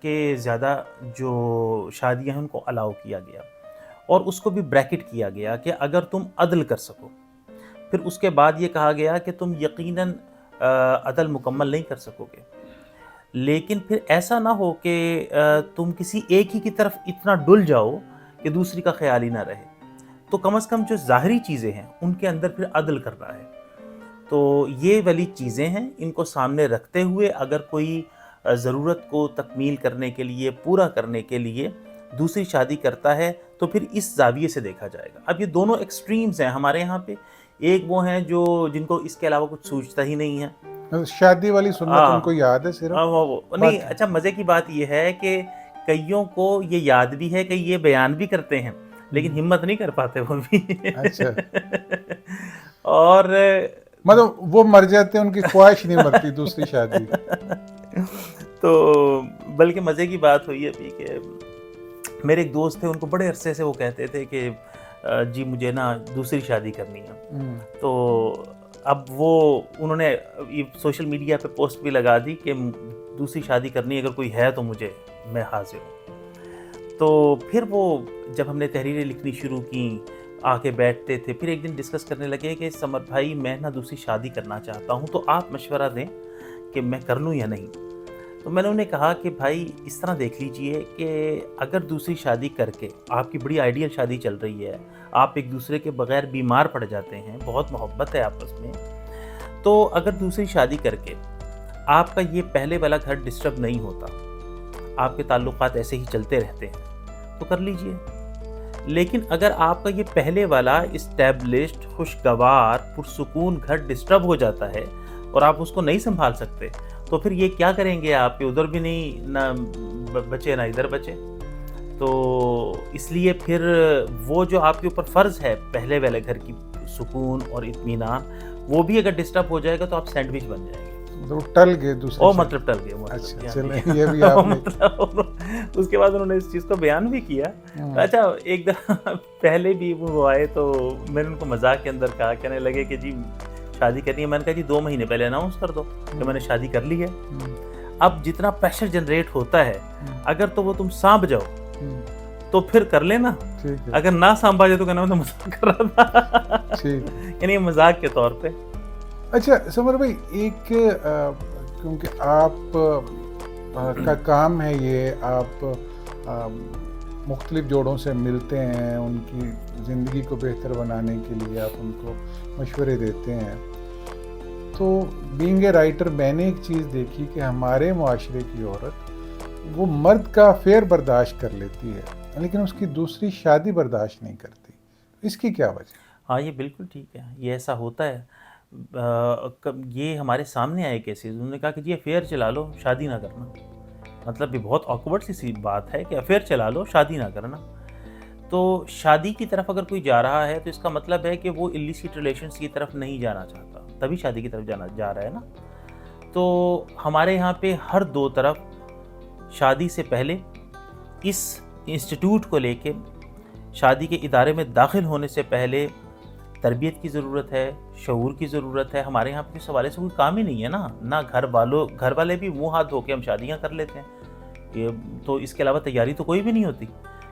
کہ زیادہ جو شادیاں ہیں ان کو الاؤ کیا گیا، اور اس کو بھی بریکٹ کیا گیا کہ اگر تم عدل کر سکو. پھر اس کے بعد یہ کہا گیا کہ تم یقیناً عدل مکمل نہیں کر سکو گے، لیکن پھر ایسا نہ ہو کہ تم کسی ایک ہی کی طرف اتنا ڈل جاؤ کہ دوسری کا خیال ہی نہ رہے. تو کم از کم جو ظاہری چیزیں ہیں ان کے اندر پھر عدل کرنا ہے. تو یہ والی چیزیں ہیں، ان کو سامنے رکھتے ہوئے اگر کوئی ضرورت کو تکمیل کرنے کے لیے، پورا کرنے کے لیے دوسری شادی کرتا ہے تو پھر اس زاویے سے دیکھا جائے گا. اب یہ دونوں ایکسٹریمز ہیں ہمارے یہاں پہ. ایک وہ ہیں جو جن کو اس کے علاوہ کچھ سوچتا ہی نہیں ہے، شادی والی سنت ان کو یاد ہے صرف. نہیں. اچھا مزے کی بات یہ ہے کہ کئیوں کو یہ یاد بھی ہے، کئی یہ بیان بھی کرتے ہیں لیکن ہمت نہیں کر پاتے وہ بھی. اچھا. اور مطلب وہ مر جاتے ہیں، ان کی خواہش نہیں مرتی دوسری شادی. تو بلکہ مزے کی بات ہوئی ابھی کہ میرے ایک دوست تھے، ان کو بڑے عرصے سے وہ کہتے تھے کہ جی مجھے نا دوسری شادی کرنی ہے. تو اب وہ انہوں نے سوشل میڈیا پہ پوسٹ بھی لگا دی کہ دوسری شادی کرنی اگر کوئی ہے تو میں حاضر ہوں. تو پھر وہ جب ہم نے تحریریں لکھنی شروع کی، آ کے بیٹھتے تھے، پھر ایک دن ڈسکس کرنے لگے کہ سمر بھائی میں نا دوسری شادی کرنا چاہتا ہوں، تو آپ مشورہ دیں کہ میں کر لوں یا نہیں. تو میں نے انہیں کہا کہ بھائی اس طرح دیکھ لیجئے کہ اگر دوسری شادی کر کے آپ کی بڑی آئیڈیل شادی چل رہی ہے، آپ ایک دوسرے کے بغیر بیمار پڑ جاتے ہیں، بہت محبت ہے آپس میں، تو اگر دوسری شادی کر کے آپ کا یہ پہلے والا گھر ڈسٹرب نہیں ہوتا، آپ کے تعلقات ایسے ہی چلتے رہتے ہیں، تو کر لیجئے. لیکن اگر آپ کا یہ پہلے والا اسٹیبلشڈ خوشگوار پرسکون گھر ڈسٹرب ہو جاتا ہے اور آپ اس کو نہیں سنبھال سکتے، تو پھر یہ کیا کریں گے آپ کہ ادھر بھی نہیں نہ بچے نہ ادھر بچے. تو اس لیے پھر وہ جو آپ کے اوپر فرض ہے پہلے والے گھر کی سکون اور اطمینان، وہ بھی اگر ڈسٹرب ہو جائے گا تو آپ سینڈوچ بن جائیں گے. ٹل گئے دوسرے. او مطلب ٹل گئے. اچھا چلیں یہ بھی آپ نے. اس کے بعد انہوں نے اس چیز کو بیان بھی کیا. اچھا ایک دفعہ پہلے بھی وہ آئے تو میں نے ان کو مذاق کے اندر کہا، کہنے لگے کہ جی شادی کرنی ہے. میں نے کہا جی 2 مہینے پہلے اناؤنس کر دو کہ میں نے شادی کر لی ہے. اب جتنا پریشر جنریٹ ہوتا ہے اگر تو وہ تم سانپ جاؤ تو پھر کر لینا، اگر نہ سانپا جائے تو کہنا میں مذاق کر رہا تھا، یعنی مذاق کے طور پہ. اچھا سمر بھائی، ایک کیونکہ آپ کا کام ہے یہ، آپ مختلف جوڑوں سے ملتے ہیں، ان کی زندگی کو بہتر بنانے کے لیے آپ ان کو مشورے دیتے ہیں. تو بینگ اے رائٹر میں نے ایک چیز دیکھی کہ ہمارے معاشرے کی عورت وہ مرد کا افیئر برداشت کر لیتی ہے لیکن اس کی دوسری شادی برداشت نہیں کرتی. اس کی کیا وجہ؟ ہاں یہ بالکل ٹھیک ہے، یہ ایسا ہوتا ہے. یہ ہمارے سامنے آئے کیسز، انہوں نے کہا کہ جی افیئر چلا لو شادی نہ کرنا. مطلب یہ بہت آکورڈ سی بات ہے کہ افیئر چلا لو شادی نہ کرنا. تو شادی کی طرف اگر کوئی جا رہا ہے تو اس کا مطلب ہے کہ وہ illicit ریلیشنز کی طرف نہیں جانا چاہتا، تبھی شادی کی طرف جا رہا ہے نا. تو ہمارے یہاں پہ ہر 2 طرف شادی سے پہلے اس انسٹیٹیوٹ کو لے کے، شادی کے ادارے میں داخل ہونے سے پہلے تربیت کی ضرورت ہے، شعور کی ضرورت ہے. ہمارے یہاں پہ اس حوالے سے کوئی کام ہی نہیں ہے نا. نہ گھر والے بھی منہ ہاتھ دھو کے ہم شادیاں کر لیتے ہیں، تو اس کے علاوہ تیاری تو کوئی بھی نہیں ہوتی.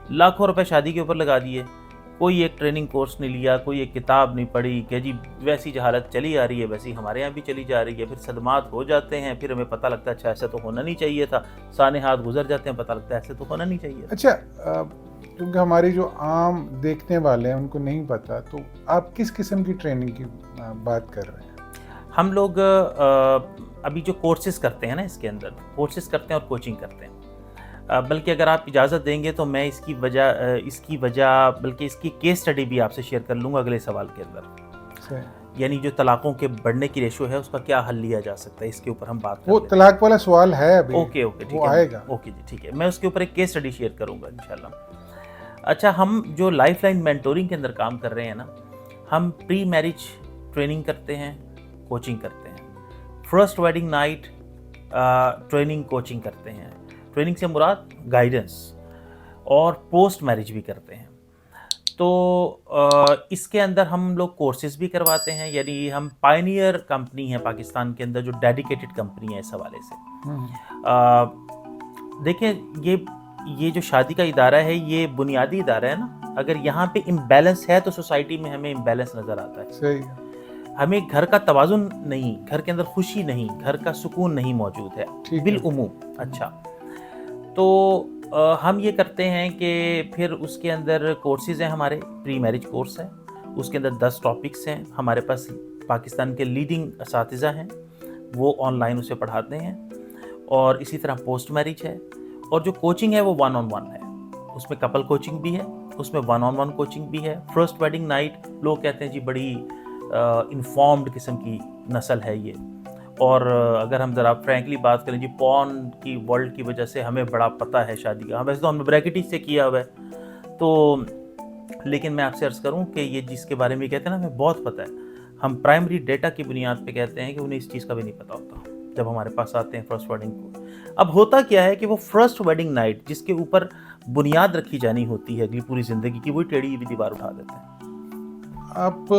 لاکھوں روپے شادی کے اوپر لگا دیے، کوئی ایک ٹریننگ کورس نہیں لیا، کوئی ایک کتاب نہیں پڑھی کہ جی ویسی جہالت چلی آ رہی ہے ویسی ہمارے یہاں بھی چلی جا رہی ہے. پھر صدمات ہو جاتے ہیں، پھر ہمیں پتہ لگتا ہے اچھا ایسا تو ہونا نہیں چاہیے تھا. سانحات گزر جاتے ہیں، پتہ لگتا ہے ایسے تو ہونا نہیں چاہیے. اچھا کیونکہ ہماری جو عام دیکھنے والے ہیں ان کو نہیں پتا، تو آپ کس قسم کی ٹریننگ کی بات کر رہے ہیں؟ ہم لوگ ابھی جو کورسز کرتے ہیں نا، اس کے اندر کورسز کرتے ہیں اور کوچنگ کرتے ہیں. بلکہ اگر آپ اجازت دیں گے تو میں اس کی وجہ بلکہ اس کی کیس اسٹڈی بھی آپ سے شیئر کر لوں گا اگلے سوال کے اندر. یعنی جو طلاقوں کے بڑھنے کی ریشو ہے اس کا کیا حل لیا جا سکتا ہے، اس کے اوپر ہم بات کریں. وہ طلاق والا سوال ہے ابھی. اوکے ٹھیک ہے، آئے گا. اوکے جی ٹھیک ہے، میں اس کے اوپر ایک کیس اسٹڈی شیئر کروں گا انشاءاللہ. اچھا ہم جو لائف لائن مینٹورنگ کے اندر کام کر رہے ہیں نا، ہم پری میرج ٹریننگ کرتے ہیں، کوچنگ کرتے ہیں. First wedding night training coaching کرتے ہیں. ٹریننگ سے مراد گائیڈنس، اور پوسٹ میرج بھی کرتے ہیں. تو اس کے اندر ہم لوگ کورسز بھی کرواتے ہیں، یعنی ہم پائنیئر کمپنی ہے پاکستان کے اندر جو ڈیڈیکیٹڈ کمپنی ہے اس حوالے سے۔ دیکھیں یہ جو شادی کا ادارہ ہے یہ بنیادی ادارہ ہے نا، اگر یہاں پہ امبیلنس ہے تو سوسائٹی میں ہمیں امبیلنس نظر آتا ہے۔ صحیح۔ ہمیں گھر کا توازن نہیں، گھر کے اندر خوشی نہیں، گھر کا سکون نہیں موجود ہے بالعموم۔ اچھا، تو ہم یہ کرتے ہیں کہ پھر اس کے اندر کورسز ہیں، ہمارے پری میرج کورس ہے، اس کے اندر 10 ٹاپکس ہیں، ہمارے پاس پاکستان کے لیڈنگ اساتذہ ہیں، وہ آن لائن اسے پڑھاتے ہیں، اور اسی طرح پوسٹ میرج ہے، اور جو کوچنگ ہے وہ 1 on 1 ہے، اس میں کپل کوچنگ بھی ہے، اس میں 1 on 1 کوچنگ بھی ہے۔ فرسٹ ویڈنگ نائٹ لوگ کہتے ہیں جی بڑی انفارمڈ قسم کی نسل ہے یہ، اور اگر ہم ذرا فرینکلی بات کریں جی پورن کی ورلڈ کی وجہ سے ہمیں بڑا پتہ ہے شادی کا، ویسے تو ہم نے بریکٹی سے کیا ہوا ہے تو، لیکن میں آپ سے عرض کروں کہ یہ جس کے بارے میں کہتے ہیں نا ہمیں بہت پتہ ہے، ہم پرائمری ڈیٹا کی بنیاد پہ کہتے ہیں کہ انہیں اس چیز کا بھی نہیں پتہ ہوتا جب ہمارے پاس آتے ہیں فرسٹ ویڈنگ کو۔ اب ہوتا کیا ہے کہ وہ فرسٹ ویڈنگ نائٹ جس کے اوپر بنیاد رکھی جانی ہوتی ہے اگلی پوری زندگی کی، وہی ٹیڑھی ہوئی دیوار اٹھا دیتے ہیں۔ اب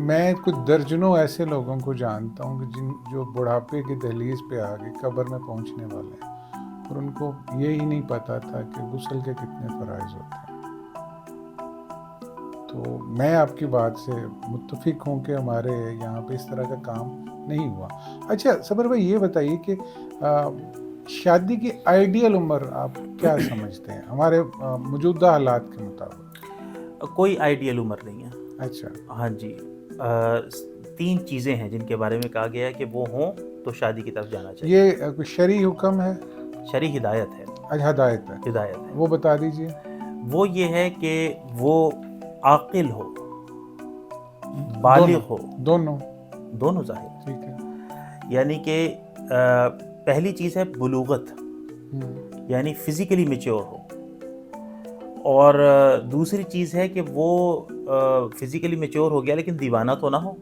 میں کچھ درجنوں ایسے لوگوں کو جانتا ہوں کہ جو بڑھاپے کی دہلیز پہ آگے قبر میں پہنچنے والے ہیں، اور ان کو یہی نہیں پتا تھا کہ غسل کے کتنے فرائض ہوتے ہیں۔ تو میں آپ کی بات سے متفق ہوں کہ ہمارے یہاں پہ اس طرح کا کام نہیں ہوا۔ اچھا صبر بھائی یہ بتائیے کہ شادی کی آئیڈیل عمر آپ کیا سمجھتے ہیں ہمارے موجودہ حالات کے مطابق؟ کوئی آئیڈیل عمر نہیں ہے۔ اچھا، ہاں جی، 3 چیزیں ہیں جن کے بارے میں کہا گیا ہے کہ وہ ہوں تو شادی کی طرف جانا چاہیے۔ یہ کوئی شرعی حکم ہے؟ شرعی ہدایت ہے۔ اچھا، ہدایت ہے، ہدایت ہے، وہ بتا دیجئے۔ وہ یہ ہے کہ وہ عاقل ہو، بالغ ہو، دونوں ظاہر، ٹھیک ہے۔ یعنی کہ پہلی چیز ہے بلوغت، یعنی فزیکلی میچور ہو، اور دوسری چیز ہے کہ وہ فزیکلی میچور ہو گیا لیکن دیوانہ تو نہ ہو،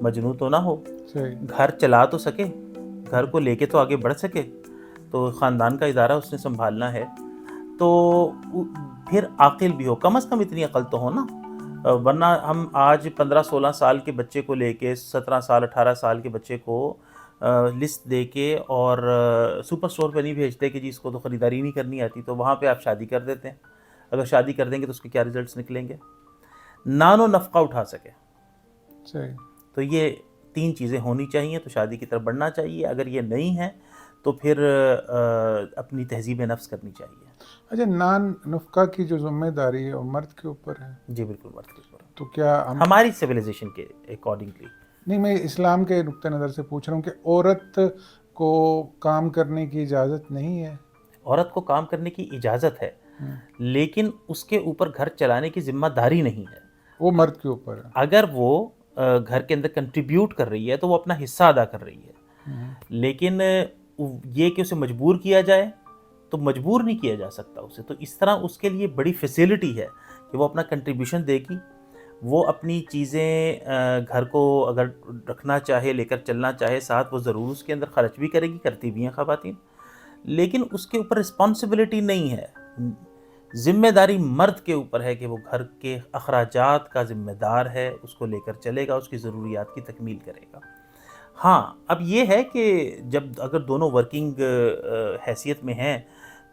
مجنون تو نہ ہو، گھر چلا تو سکے، گھر کو لے کے تو آگے بڑھ سکے، تو خاندان کا ادارہ اس نے سنبھالنا ہے، تو پھر عاقل بھی ہو، کم از کم اتنی عقل تو ہو نا، ورنہ ہم آج 15-16 سال کے بچے کو لے کے 17 سال 18 سال کے بچے کو لسٹ دے کے اور سپر سٹور پہ نہیں بھیجتے کہ جی اس کو تو خریداری نہیں کرنی آتی، تو وہاں پہ آپ شادی کر دیتے ہیں۔ اگر شادی کر دیں گے تو اس کے کیا ریزلٹس نکلیں گے؟ نان و نفقہ اٹھا سکے۔ تو یہ 3 چیزیں ہونی چاہیے تو شادی کی طرف بڑھنا چاہیے، اگر یہ نہیں ہے تو پھر اپنی تہذیب نفس کرنی چاہیے۔ اچھا، نان نفقہ کی جو ذمہ داری ہے وہ مرد کے اوپر ہے؟ جی بالکل مرد کے اوپر، تو کیا ہماری سویلائزیشن کے اکارڈنگلی نہیں، میں اسلام کے نقطہ نظر سے پوچھ رہا ہوں کہ عورت کو کام کرنے کی اجازت نہیں ہے؟ عورت کو کام کرنے کی اجازت ہے، لیکن اس کے اوپر گھر چلانے کی ذمہ داری نہیں ہے، وہ مرد کے اوپر ہے۔ اگر وہ گھر کے اندر کنٹریبیوٹ کر رہی ہے تو وہ اپنا حصہ ادا کر رہی ہے، لیکن یہ کہ اسے مجبور کیا جائے تو مجبور نہیں کیا جا سکتا اسے، تو اس طرح اس کے لیے بڑی فیسیلٹی ہے کہ وہ اپنا کنٹریبیوشن دے گی، وہ اپنی چیزیں گھر کو اگر رکھنا چاہے، لے کر چلنا چاہے ساتھ، وہ ضرور اس کے اندر خرچ بھی کرے گی، کرتی بھی ہیں خواتین، لیکن اس کے اوپر رسپانسبلٹی نہیں ہے، ذمہ داری مرد کے اوپر ہے کہ وہ گھر کے اخراجات کا ذمہ دار ہے، اس کو لے کر چلے گا، اس کی ضروریات کی تکمیل کرے گا۔ ہاں، اب یہ ہے کہ جب اگر دونوں ورکنگ حیثیت میں ہیں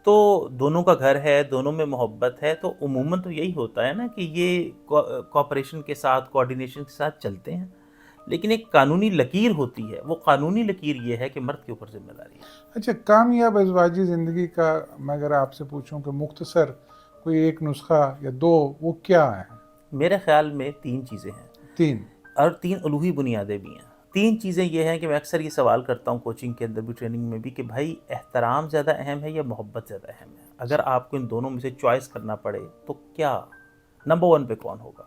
تو دونوں کا گھر ہے، دونوں میں محبت ہے، تو عموماً تو یہی ہوتا ہے نا کہ یہ کوآپریشن کے ساتھ، کوآرڈینیشن کے ساتھ چلتے ہیں، لیکن ایک قانونی لکیر ہوتی ہے، وہ قانونی لکیر یہ ہے کہ مرد کے اوپر ذمہ داری ہے۔ اچھا، کامیاب ازواجی زندگی کا میں اگر آپ سے پوچھوں کہ مختصر کوئی ایک نسخہ یا 2، وہ کیا ہے؟ میرے خیال میں 3 چیزیں ہیں، 3 اور 3 الوہی بنیادیں بھی ہیں۔ 3 چیزیں یہ ہیں کہ میں اکثر یہ سوال کرتا ہوں کوچنگ کے اندر بھی، ٹریننگ میں بھی، کہ بھائی احترام زیادہ اہم ہے یا محبت زیادہ اہم ہے؟ اگر آپ کو ان دونوں میں سے چوائس کرنا پڑے تو کیا نمبر 1 پہ کون ہوگا؟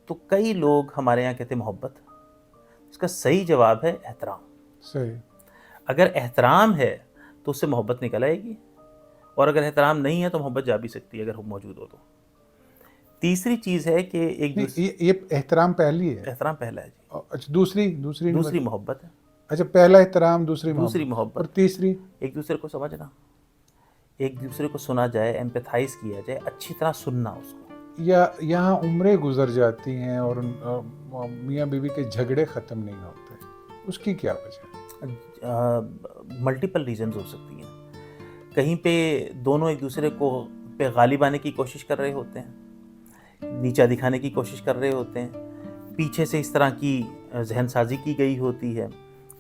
تو کئی لوگ ہمارے یہاں کہتے ہیں محبت، اس کا صحیح جواب ہے احترام۔ صحیح۔ اگر احترام ہے تو اس سے محبت نکل آئے گی، اور اگر احترام نہیں ہے تو محبت جا بھی سکتی ہے اگر موجود ہو تو۔ تیسری چیز ہے کہ ایک یہ احترام پہلی ہے؟ احترام پہلا ہے جی۔ اچھا، دوسری محبت ہے۔ اچھا، پہلا احترام، دوسری محبت، اور تیسری ایک دوسرے کو سمجھنا، ایک دوسرے کو سنا جائے، ایمپیتھائز کیا جائے، اچھی طرح سننا اس کو، یا یہاں عمریں گزر جاتی ہیں اور میاں بیوی کے جھگڑے ختم نہیں ہوتے، اس کی کیا وجہ ہے؟ ملٹیپل ریزنز ہو سکتی ہیں. کہیں پہ دونوں ایک دوسرے کو پہ غالب آنے کی کوشش کر رہے ہوتے ہیں، نیچا دکھانے کی کوشش کر رہے ہوتے ہیں، پیچھے سے اس طرح کی ذہن سازی کی گئی ہوتی ہے،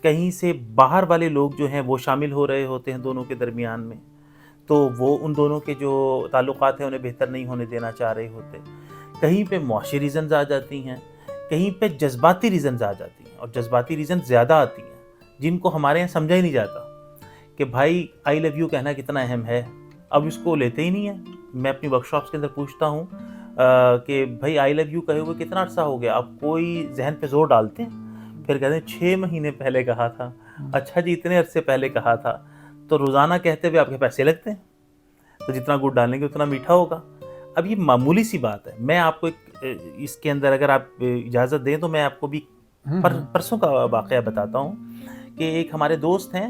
کہیں سے باہر والے لوگ جو ہیں وہ شامل ہو رہے ہوتے ہیں دونوں کے درمیان میں، تو وہ ان دونوں کے جو تعلقات ہیں انہیں بہتر نہیں ہونے دینا چاہ رہے ہوتے. کہیں پہ معاشی ریزنز آ جاتی ہیں، کہیں پہ جذباتی ریزنز آ جاتی ہیں، اور جذباتی ریزنز زیادہ آتی ہیں جن کو ہمارے یہاں سمجھا ہی نہیں جاتا کہ بھائی آئی لو یو کہنا کتنا اہم ہے. اب اس کو لیتے ہی نہیں ہیں. میں اپنی ورک شاپس کے اندر پوچھتا ہوں کہ بھائی آئی لو یو کہے ہوئے کتنا عرصہ ہو گیا، اب کوئی ذہن پہ زور ڈالتے ہیں؟ پھر کہتے ہیں 6 مہینے پہلے کہا تھا. اچھا جی اتنے عرصے پہلے کہا تھا، تو روزانہ کہتے ہوئے آپ کے پیسے لگتے ہیں، تو جتنا گڑ ڈالیں گے اتنا میٹھا ہوگا. اب یہ معمولی سی بات ہے. میں آپ کو اس کے اندر اگر آپ اجازت دیں تو میں آپ کو بھی پرسوں کا واقعہ بتاتا ہوں کہ ایک ہمارے دوست ہیں،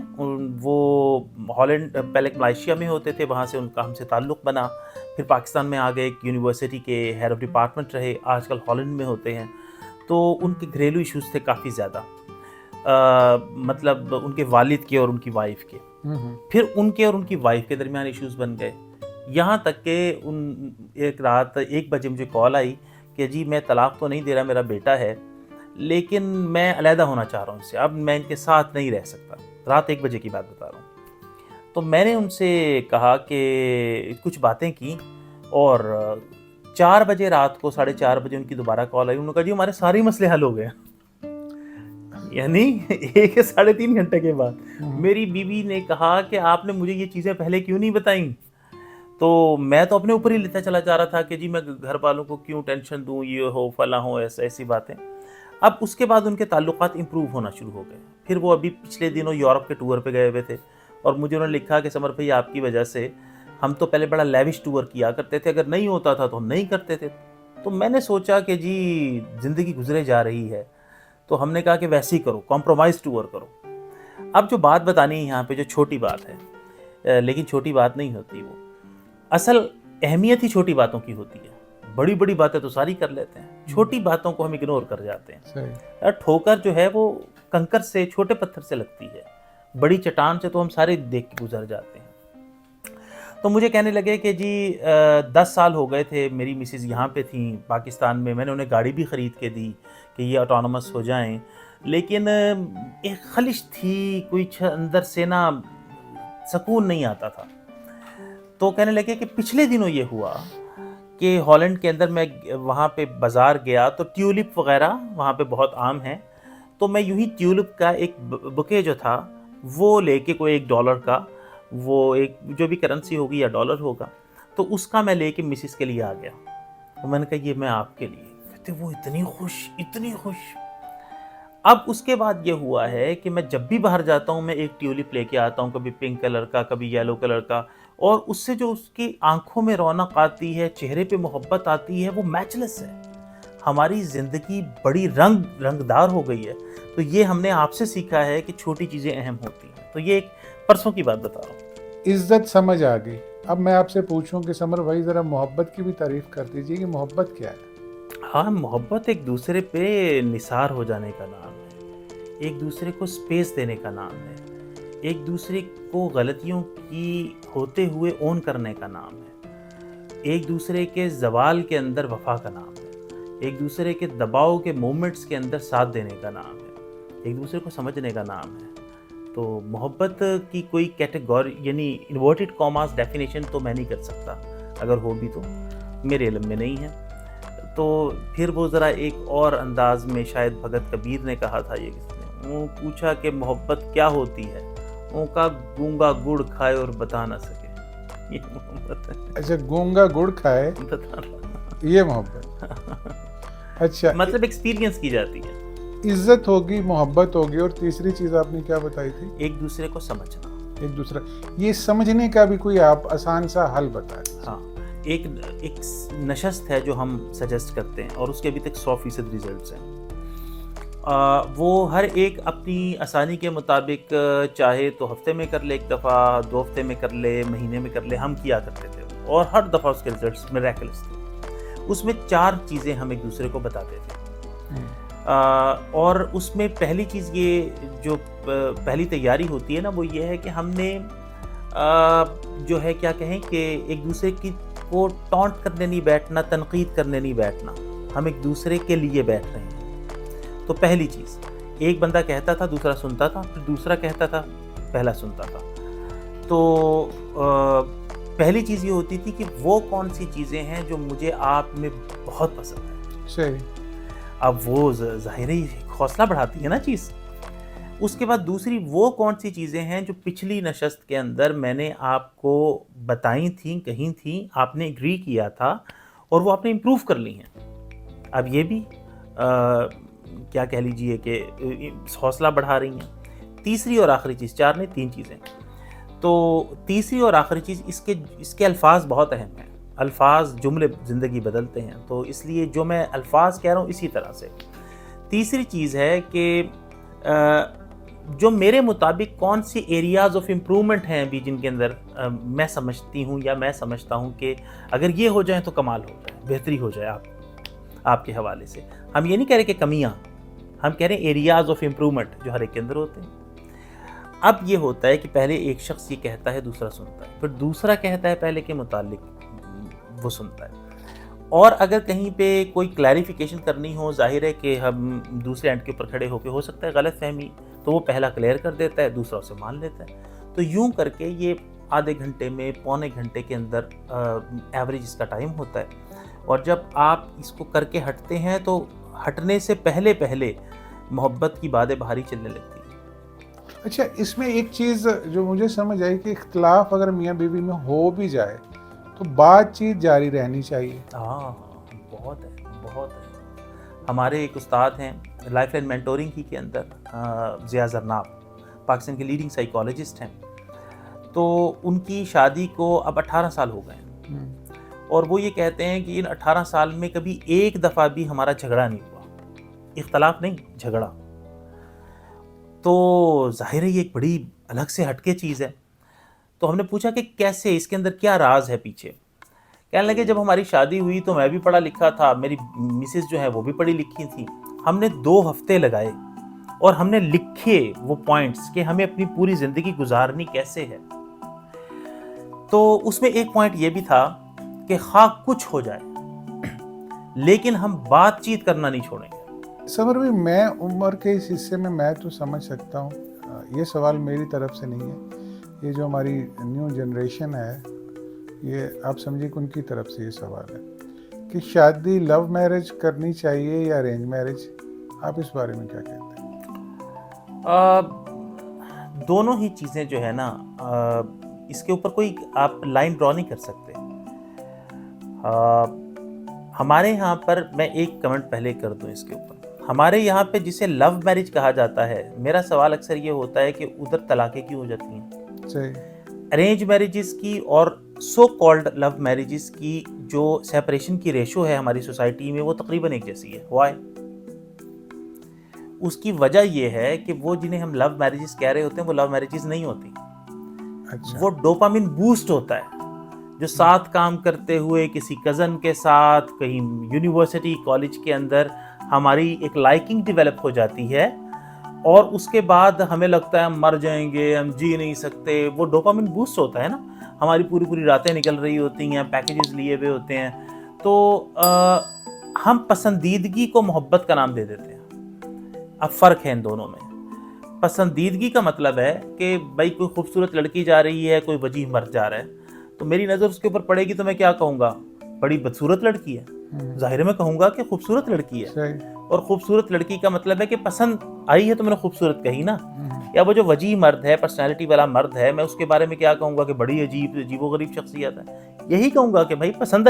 وہ ہالینڈ پہلے ملائیشیا میں ہوتے تھے، وہاں سے ان کا ہم سے تعلق بنا، پھر پاکستان میں آ گئے، ایک یونیورسٹی کے ہیڈ آف ڈپارٹمنٹ رہے، آج کل ہالینڈ میں ہوتے ہیں. تو ان کے گھریلو ایشوز تھے کافی زیادہ، مطلب ان کے والد کے اور ان کی وائف کے، پھر ان کے اور ان کی وائف کے درمیان ایشوز بن گئے. یہاں تک کہ ایک رات 1 بجے مجھے کال آئی کہ جی میں طلاق تو نہیں دے رہا، میرا بیٹا ہے لیکن میں علیحدہ ہونا چاہ رہا ہوں اس سے، اب میں ان کے ساتھ نہیں رہ سکتا. رات 1 بجے کی بات بتا رہا ہوں. تو میں نے ان سے کہا کہ کچھ باتیں کی، اور 4 بجے رات کو 4:30 بجے ان کی دوبارہ کال آئی. انہوں نے کہا جی ہمارے سارے مسئلے حل ہو گئے. یعنی 1 سے 3.5 گھنٹے کے بعد میری بیوی نے کہا کہ آپ نے مجھے یہ چیزیں پہلے کیوں نہیں بتائیں؟ تو میں تو اپنے اوپر ہی لیتا چلا جا رہا تھا کہ جی میں گھر والوں کو کیوں ٹینشن دوں، یہ ہو فلاں ہو، ایسی باتیں. اب اس کے بعد ان کے تعلقات امپروو ہونا شروع ہو گئے. پھر وہ ابھی پچھلے دنوں یورپ کے ٹور پہ گئے ہوئے تھے، اور مجھے انہوں نے لکھا کہ سمر بھائی آپ کی وجہ سے ہم تو پہلے بڑا لیوش ٹور کیا کرتے تھے، اگر نہیں ہوتا تھا تو ہم نہیں کرتے تھے. تو میں نے سوچا کہ جی زندگی گزرے جا رہی ہے، تو ہم نے کہا کہ ویسے ہی کرو، کمپرومائز ٹور کرو. اب جو بات بتانی ہے یہاں پہ، جو چھوٹی بات ہے لیکن چھوٹی بات نہیں ہوتی، وہ اصل اہمیت ہی چھوٹی باتوں کی ہوتی ہے. بڑی بڑی باتیں تو ساری کر لیتے ہیں، چھوٹی باتوں کو ہم اگنور کر جاتے ہیں. ٹھوکر جو ہے وہ کنکر سے، چھوٹے پتھر سے لگتی ہے، بڑی چٹان سے تو ہم سارے دیکھ کے گزر جاتے ہیں. تو مجھے کہنے لگے کہ جی 10 سال ہو گئے تھے، میری مسز یہاں پہ تھیں پاکستان میں، میں نے انہیں گاڑی بھی خرید کے دی کہ یہ آٹونومس ہو جائیں، لیکن ایک خلش تھی، کوئی اندر سے نا سکون نہیں آتا تھا. تو کہنے لگے کہ پچھلے دنوں یہ ہوا کہ ہالینڈ کے اندر میں وہاں پہ بازار گیا تو ٹیولپ وغیرہ وہاں پہ بہت عام ہیں، تو میں یوں ہی ٹیولپ کا ایک بکے جو تھا وہ لے کے، کوئی $1 کا، وہ ایک جو بھی کرنسی ہوگی یا ڈالر ہوگا، تو اس کا میں لے کے مسز کے لیے آ گیا. تو میں نے کہا یہ میں آپ کے لیے. کہتے وہ اتنی خوش. اب اس کے بعد یہ ہوا ہے کہ میں جب بھی باہر جاتا ہوں میں ایک ٹیولپ لے کے آتا ہوں، کبھی پنک کلر کا، کبھی یلو کلر کا، اور اس سے جو اس کی آنکھوں میں رونق آتی ہے، چہرے پہ محبت آتی ہے، وہ میچ لیس ہے. ہماری زندگی بڑی رنگدار ہو گئی ہے. تو یہ ہم نے آپ سے سیکھا ہے کہ چھوٹی چیزیں اہم ہوتی ہیں. تو یہ ایک پرسوں کی بات بتا رہا ہوں. عزت سمجھ آ گئی. اب میں آپ سے پوچھوں کہ سمر بھائی ذرا محبت کی بھی تعریف کر دیجیے کہ محبت کیا ہے؟ ہاں، محبت ایک دوسرے پہ نثار ہو جانے کا نام ہے، ایک دوسرے کو سپیس دینے کا نام ہے، ایک دوسرے کو غلطیوں کی ہوتے ہوئے اون کرنے کا نام ہے، ایک دوسرے کے زوال کے اندر وفا کا نام ہے، ایک دوسرے کے دباؤ کے مومنٹس کے اندر ساتھ دینے کا نام ہے، ایک دوسرے کو سمجھنے کا نام ہے. تو محبت کی کوئی کیٹیگوری، یعنی انورٹڈ کاماز ڈیفینیشن تو میں نہیں کر سکتا، اگر ہو بھی تو میرے علم میں نہیں ہے. تو پھر وہ ذرا ایک اور انداز میں، شاید بھگت کبیر نے کہا تھا، یہ کس نے، وہ پوچھا کہ محبت کیا ہوتی ہے، وہ کا گونگا گڑ کھائے اور بتا نہ سکے. یہ محبت ہے. اچھا، گونگا گڑ کھائے، یہ محبت. اچھا، مطلب ایکسپیرینس کی جاتی ہے. عزت ہوگی، محبت ہوگی، اور تیسری چیز آپ نے کیا بتائی تھی؟ ایک دوسرے کو سمجھنا. ایک دوسرا، یہ سمجھنے کا بھی کوئی آپ آسان سا حل بتائیں. ہاں، ایک نشست ہے جو ہم سجیسٹ کرتے ہیں، اور اس کے ابھی تک 100% ریزلٹس ہیں. وہ ہر ایک اپنی آسانی کے مطابق چاہے تو ہفتے میں کر لے، ایک دفعہ 2 ہفتے میں کر لے، مہینے میں کر لے. ہم کیا کرتے تھے، اور ہر دفعہ اس کے ریزلٹس میریکلس تھے. اس میں 4 چیزیں ہم ایک دوسرے کو بتاتے تھے، اور اس میں پہلی چیز یہ جو پہلی تیاری ہوتی ہے نا وہ یہ ہے کہ ہم نے جو ہے کیا کہیں کہ ایک دوسرے کی کو ٹونٹ کرنے نہیں بیٹھنا، تنقید کرنے نہیں بیٹھنا، ہم ایک دوسرے کے لیے بیٹھ رہے ہیں۔ تو پہلی چیز، ایک بندہ کہتا تھا دوسرا سنتا تھا، پھر دوسرا کہتا تھا پہلا سنتا تھا۔ تو پہلی چیز یہ ہوتی تھی کہ وہ کون سی چیزیں ہیں جو مجھے آپ میں بہت پسند ہے۔ صحیح۔ اب وہ ظاہر ہی حوصلہ بڑھاتی ہے نا چیز۔ اس کے بعد دوسری وہ کون سی چیزیں ہیں جو پچھلی نشست کے اندر میں نے آپ کو بتائی تھیں، کہیں تھیں، آپ نے ایگری کیا تھا اور وہ آپ نے امپروو کر لی ہیں۔ اب یہ بھی کیا کہہ لیجئے کہ حوصلہ بڑھا رہی ہیں۔ تیسری اور آخری چیز، 4 نہیں 3 چیزیں، تو تیسری اور آخری چیز اس کے الفاظ بہت اہم ہیں۔ الفاظ جملے زندگی بدلتے ہیں، تو اس لیے جو میں الفاظ کہہ رہا ہوں اسی طرح سے۔ تیسری چیز ہے کہ جو میرے مطابق کون سی ایریاز آف امپرومنٹ ہیں ابھی جن کے اندر میں سمجھتی ہوں یا میں سمجھتا ہوں کہ اگر یہ ہو جائیں تو کمال ہو جائے، بہتری ہو جائے آپ کے حوالے سے۔ ہم یہ نہیں کہہ رہے کہ کمیاں، ہم کہہ رہے ہیں ایریاز آف امپرومنٹ جو ہر ایک کے اندر ہوتے ہیں۔ اب یہ ہوتا ہے کہ پہلے ایک شخص یہ کہتا ہے دوسرا سنتا ہے، پھر دوسرا کہتا ہے پہلے کے متعلق وہ سنتا ہے، اور اگر کہیں پہ کوئی کلیریفیکیشن کرنی ہو، ظاہر ہے کہ ہم دوسرے اینڈ کے اوپر کھڑے ہو کے ہو سکتا ہے غلط فہمی، تو وہ پہلا کلیئر کر دیتا ہے، دوسرا اسے مان لیتا ہے۔ تو یوں کر کے یہ آدھے گھنٹے میں پونے گھنٹے کے اندر ایوریج اس کا ٹائم ہوتا ہے، اور جب آپ اس کو کر کے ہٹتے ہیں تو ہٹنے سے پہلے محبت کی بادیں بہاری چلنے لگتی ہے۔ اچھا، اس میں ایک چیز جو مجھے سمجھ آئی کہ اختلاف اگر میاں بیوی میں ہو بھی جائے تو بات چیت جاری رہنی چاہیے۔ ہاں، بہت ہے۔ ہمارے ایک استاد ہیں لائف اینڈ مینٹورنگ کی کے اندر، ضیاء زرناب، پاکستان کے لیڈنگ سائیکالوجسٹ ہیں، تو ان کی شادی کو اب 18 سال ہو گئے ہیں، اور وہ یہ کہتے ہیں کہ ان 18 سال میں کبھی ایک دفعہ بھی ہمارا جھگڑا نہیں ہوا، اختلاف نہیں، جھگڑا۔ تو ظاہر ہے یہ ایک بڑی الگ سے ہٹ کے چیز ہے۔ تو ہم نے پوچھا کہ کیسے، اس کے اندر کیا راز ہے پیچھے؟ کہنے لگے جب ہماری شادی ہوئی تو میں بھی پڑھا لکھا تھا، میری مسز جو ہے وہ بھی پڑھی لکھی تھی، ہم نے 2 ہفتے لگائے اور ہم نے لکھے وہ پوائنٹس کہ ہمیں اپنی پوری زندگی گزارنی کیسے ہے۔ تو اس میں ایک پوائنٹ یہ بھی تھا کہ خواہ کچھ ہو جائے لیکن ہم بات چیت کرنا نہیں چھوڑیں گے۔ صبر بھی میں عمر کے اس حصے میں تو سمجھ سکتا ہوں، یہ سوال میری طرف سے نہیں ہے، یہ جو ہماری نیو جنریشن ہے یہ آپ سمجھیے کہ ان کی طرف سے یہ سوال ہے کہ شادی لو میرج کرنی چاہیے یا ارینج میرج، آپ اس بارے میں کیا کہتے ہیں؟ دونوں ہی چیزیں جو ہے نا، اس کے اوپر کوئی آپ لائن ڈرا نہیں کر سکتے۔ ہمارے یہاں پر میں ایک کمنٹ پہلے کر دوں اس کے اوپر، ہمارے یہاں پہ جسے لو میرج کہا جاتا ہے، میرا سوال اکثر یہ ہوتا ہے کہ ادھر طلاقیں کیوں ہو جاتی ہیں؟ صحیح۔ ارینج میرجز کی اور سو کالڈ لو میرجز کی جو سیپریشن کی ریشو ہے ہماری سوسائٹی میں وہ تقریباً ایک جیسی ہے۔ وائی؟ اس کی وجہ یہ ہے کہ وہ جنہیں ہم لو میرجز کہہ رہے ہوتے ہیں وہ لو میرجز نہیں ہوتی، وہ ڈوپامن بوسٹ ہوتا ہے جو ساتھ کام کرتے ہوئے کسی کزن کے ساتھ کہیں یونیورسٹی کالج کے اندر ہماری ایک لائکنگ ڈیولپ ہو جاتی ہے، اور اس کے بعد ہمیں لگتا ہے ہم مر جائیں گے، ہم جی نہیں سکتے۔ وہ ڈوپامن بوسٹ ہوتا ہے نا، ہماری پوری راتیں نکل رہی ہوتی ہیں، پیکیجز لیے ہوئے ہوتے ہیں، تو ہم پسندیدگی کو محبت کا نام دے دیتے ہیں۔ اب فرق ہے ان دونوں میں۔ پسندیدگی کا مطلب ہے کہ بھائی کوئی خوبصورت لڑکی جا رہی ہے، کوئی وجیح مرد جا رہا ہے، تو میری نظر اس کے اوپر پڑے گی تو میں کیا کہوں گا؟ بڑی بدصورت لڑکی ہے، ظاہر میں کہوں گا کہ خوبصورت لڑکی ہے، اور خوبصورت لڑکی کا مطلب ہے کہ پسند آئی ہے تو میں نے خوبصورت کہی نا۔ یا وہ جو وجیح مرد ہے، پرسنالٹی والا مرد ہے، میں اس کے بارے میں کیا کہوں گا کہ بڑی عجیب و غریب شخصیت ہے، یہی کہوں گا کہ بھائی پسند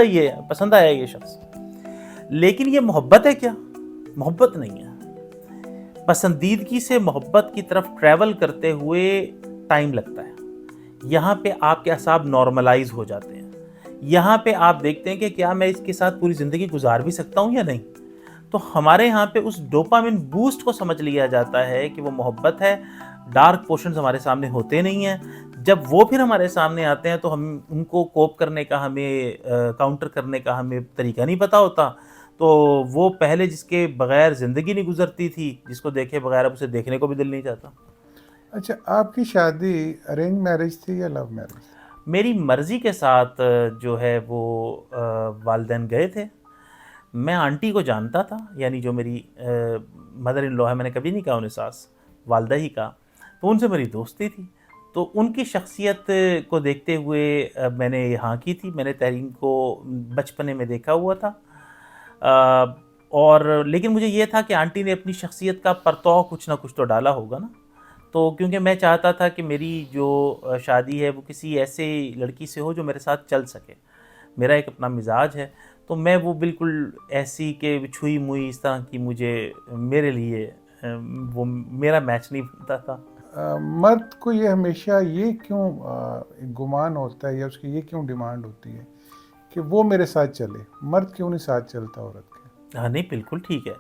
آیا یہ شخص۔ لیکن یہ محبت ہے کیا؟ محبت نہیں ہے۔ پسندیدگی سے محبت کی طرف ٹریول کرتے ہوئے ٹائم لگتا ہے، یہاں پہ آپ کے اعصاب نارملائز ہو جاتے ہیں، یہاں پہ آپ دیکھتے ہیں کہ کیا میں اس کے ساتھ پوری زندگی گزار بھی سکتا ہوں یا نہیں۔ تو ہمارے یہاں پہ اس ڈوپامن بوسٹ کو سمجھ لیا جاتا ہے کہ وہ محبت ہے، ڈارک پورشنز ہمارے سامنے ہوتے نہیں ہیں، جب وہ پھر ہمارے سامنے آتے ہیں تو ہم ان کو کوپ کرنے کا، ہمیں کاؤنٹر کرنے کا ہمیں طریقہ نہیں پتہ ہوتا، تو وہ پہلے جس کے بغیر زندگی نہیں گزرتی تھی، جس کو دیکھے بغیر اب اسے دیکھنے کو بھی دل نہیں چاہتا۔ اچھا، آپ کی شادی ارینج میرج تھی یا لو میرج تھی؟ میری مرضی کے ساتھ جو ہے وہ والدین گئے تھے۔ میں آنٹی کو جانتا تھا، یعنی جو میری مدر ان لا ہے، میں نے کبھی نہیں کہا انہیں ساس، والدہ ہی کہا، تو ان سے میری دوستی تھی، تو ان کی شخصیت کو دیکھتے ہوئے میں نے یہاں کی تھی۔ میں نے تحریم کو بچپنے میں دیکھا ہوا تھا، اور لیکن مجھے یہ تھا کہ آنٹی نے اپنی شخصیت کا پرتو کچھ نہ کچھ تو ڈالا ہوگا نا، تو کیونکہ میں چاہتا تھا کہ میری جو شادی ہے وہ کسی ایسے لڑکی سے ہو جو میرے ساتھ چل سکے۔ میرا ایک اپنا مزاج ہے، تو میں وہ بالکل ایسی کہ چھوئی موئی اس طرح کی میرے لیے وہ میرا میچ نہیں بنتا تھا۔ مرد کو یہ ہمیشہ یہ کیوں گمان ہوتا ہے یا اس کی یہ کیوں ڈیمانڈ ہوتی ہے کہ وہ میرے ساتھ چلے؟ مرد کیوں نہیں ساتھ چلتا عورت کے؟ ہاں نہیں، بالکل ٹھیک ہے،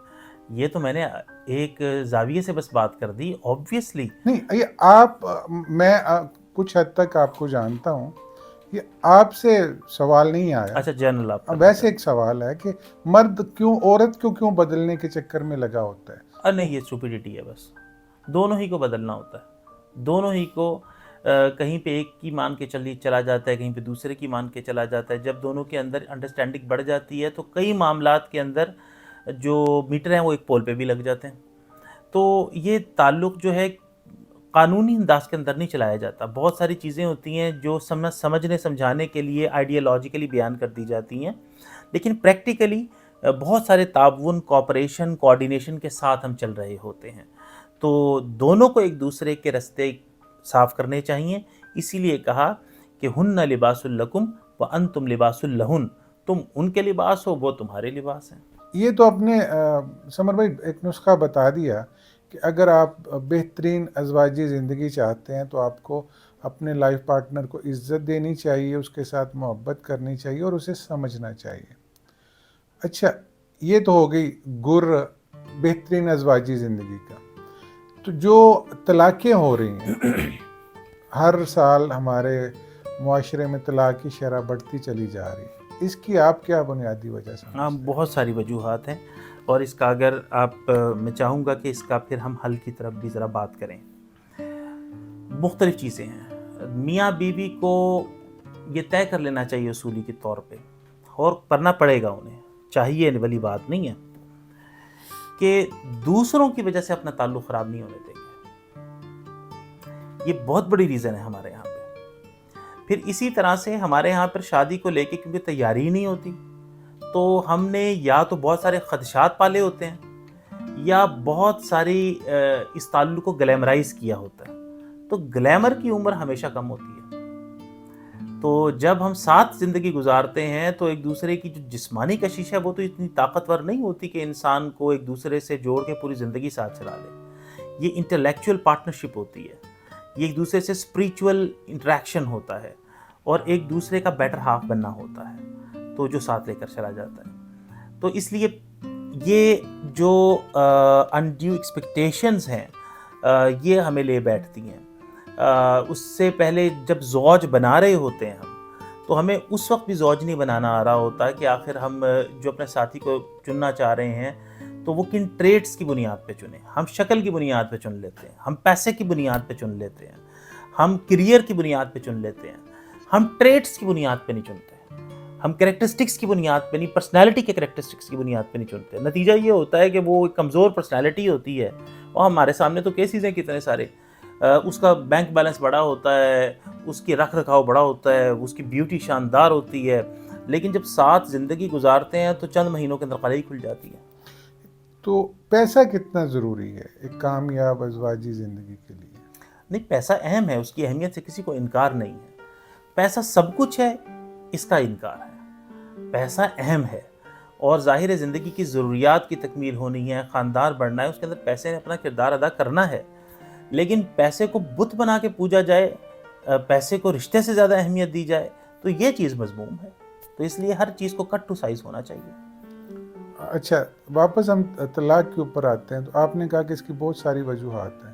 یہ تو میں نے ایک زاویے سے بس بات کر دی، آبویسلی۔ نہیں، یہ آپ میں کچھ حد تک آپ کو جانتا ہوں، یہ آپ سے سوال نہیں آیا، اچھا، جنرل آپ کا ویسے ایک سوال ہے کہ مرد کیوں عورت کو کیوں بدلنے کے چکر میں لگا ہوتا ہے؟ نہیں، یہ اسٹوپیڈیٹی ہے، بس دونوں ہی کو بدلنا ہوتا ہے، دونوں ہی کو کہیں پہ ایک کی مان کے چلا جاتا ہے، کہیں پہ دوسرے کی مان کے چلا جاتا ہے۔ جب دونوں کے اندر انڈرسٹینڈنگ بڑھ جاتی ہے تو کئی معاملات کے اندر جو میٹر ہیں وہ ایک پول پہ بھی لگ جاتے ہیں۔ تو یہ تعلق جو ہے قانونی انداز کے اندر نہیں چلایا جاتا، بہت ساری چیزیں ہوتی ہیں جو سمجھنے سمجھانے کے لیے آئیڈیالوجیکلی بیان کر دی جاتی ہیں، لیکن پریکٹیکلی بہت سارے تعاون، کوآپریشن، کوآرڈینیشن کے ساتھ ہم چل رہے ہوتے ہیں۔ تو دونوں کو ایک دوسرے کے رستے صاف کرنے چاہیے، اسی لیے کہا کہ ہن لباس لکم وانتم لباس لہن، تم ان کے لباس ہو، وہ تمہارے لباس ہیں۔ یہ تو آپ نے سمر بھائی ایک نسخہ بتا دیا کہ اگر آپ بہترین ازواجی زندگی چاہتے ہیں تو آپ کو اپنے لائف پارٹنر کو عزت دینی چاہیے، اس کے ساتھ محبت کرنی چاہیے اور اسے سمجھنا چاہیے۔ اچھا، یہ تو ہو گئی گر بہترین ازواجی زندگی کا۔ تو جو طلاقیں ہو رہی ہیں ہر سال ہمارے معاشرے میں طلاق کی شرح بڑھتی چلی جا رہی ہے، اس کی آپ کیا بنیادی وجہ سمجھتے ہیں؟ بہت ساری وجوہات ہیں، اور اس کا اگر میں چاہوں گا کہ اس کا پھر ہم حل کی طرف بھی ذرا بات کریں۔ مختلف چیزیں ہیں، میاں بیوی کو یہ طے کر لینا چاہیے اصولی کے طور پہ، اور کرنا پڑے گا انہیں، چاہیے والی بات نہیں ہے کہ دوسروں کی وجہ سے اپنا تعلق خراب نہیں ہونے دیں گے۔ یہ بہت بڑی ریزن ہے ہمارے یہاں پہ۔ پھر اسی طرح سے ہمارے یہاں پر شادی کو لے کے کیونکہ تیاری ہی نہیں ہوتی، تو ہم نے یا تو بہت سارے خدشات پالے ہوتے ہیں یا بہت ساری اس تعلق کو گلیمرائز کیا ہوتا ہے، تو گلیمر کی عمر ہمیشہ کم ہوتی ہے۔ تو جب ہم ساتھ زندگی گزارتے ہیں تو ایک دوسرے کی جو جسمانی کشش ہے وہ تو اتنی طاقتور نہیں ہوتی کہ انسان کو ایک دوسرے سے جوڑ کے پوری زندگی ساتھ چلا لے۔ یہ انٹلیکچوئل پارٹنرشپ ہوتی ہے، یہ ایک دوسرے سے اسپریچول انٹریکشن ہوتا ہے، اور ایک دوسرے کا بیٹر ہاف بننا ہوتا ہے، تو جو ساتھ لے کر چلا جاتا ہے۔ تو اس لیے یہ جو انڈیو ایکسپیکٹیشنز ہیں یہ ہمیں لے بیٹھتی ہیں۔ اس سے پہلے جب زوج بنا رہے ہوتے ہیں ہم، تو ہمیں اس وقت بھی زوج نہیں بنانا آ رہا ہوتا کہ آخر ہم جو اپنے ساتھی کو چننا چاہ رہے ہیں تو وہ کن ٹریٹس کی بنیاد پہ چنیں۔ ہم شکل کی بنیاد پہ چن لیتے ہیں، ہم پیسے کی بنیاد پہ چن لیتے ہیں، ہم کیریئر کی بنیاد پہ چن لیتے ہیں، ہم ٹریٹس کی بنیاد پہ نہیں چنتے، ہم کریکٹرسٹکس کی بنیاد پہ نہیں، پرسنالٹی کے کریکٹرسٹکس کی بنیاد پہ نہیں چنتے۔ نتیجہ یہ ہوتا ہے کہ وہ ایک کمزور پرسنالٹی ہوتی ہے، اور ہمارے سامنے تو کیسز ہیں کتنے سارے، اس کا بینک بیلنس بڑا ہوتا ہے، اس کی رکھ رکھاؤ بڑا ہوتا ہے، اس کی بیوٹی شاندار ہوتی ہے، لیکن جب ساتھ زندگی گزارتے ہیں تو چند مہینوں کے اندر قلعی کھل جاتی ہے۔ تو پیسہ کتنا ضروری ہے ایک کامیاب ازواجی زندگی کے لیے؟ نہیں، پیسہ اہم ہے، اس کی اہمیت سے کسی کو انکار نہیں ہے۔ پیسہ سب کچھ ہے، اس کا انکار ہے۔ پیسہ اہم ہے، اور ظاہر زندگی کی ضروریات کی تکمیل ہونی ہے، خاندان بڑھنا ہے، اس کے اندر پیسے نے اپنا کردار ادا کرنا ہے، لیکن پیسے کو بت بنا کے پوجا جائے، پیسے کو رشتے سے زیادہ اہمیت دی جائے، تو یہ چیز مذموم ہے۔ تو اس لیے ہر چیز کو کٹ ٹو سائز ہونا چاہیے۔ اچھا، واپس ہم طلاق کے اوپر آتے ہیں، تو آپ نے کہا کہ اس کی بہت ساری وجوہات ہیں،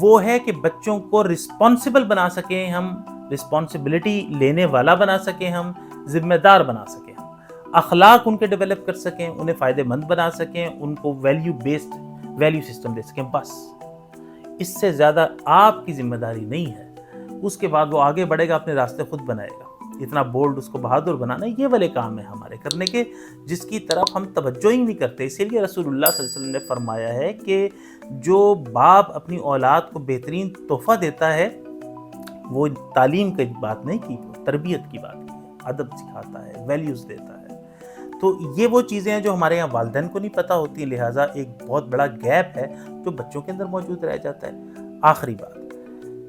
وہ ہے کہ بچوں کو رسپانسبل بنا سکیں ہم، رسپانسبلٹی لینے والا بنا سکیں ہم، ذمہ دار بنا سکیں ہم، اخلاق ان کے ڈیولپ کر سکیں، انہیں فائدہ مند بنا سکیں، ان کو ویلیو بیسڈ ویلیو سسٹم دے سکیں. بس اس سے زیادہ آپ کی ذمہ داری نہیں ہے. اس کے بعد وہ آگے بڑھے گا، اپنے راستے خود بنائے گا. اتنا بولڈ اس کو بہادر بنانا، یہ والے کام ہے ہمارے کرنے کے، جس کی طرف ہم توجہ ہی نہیں کرتے. اسی لیے رسول اللہ صلی اللہ علیہ وسلم نے فرمایا ہے کہ جو باپ اپنی اولاد کو بہترین تحفہ دیتا ہے وہ تعلیم کی بات نہیں کی، تربیت کی بات کی ہے، ادب سکھاتا ہے، ویلیوز دیتا ہے. تو یہ وہ چیزیں ہیں جو ہمارے یہاں والدین کو نہیں پتہ ہوتی، لہٰذا ایک بہت بڑا گیپ ہے جو بچوں کے اندر موجود رہ جاتا ہے. آخری بات،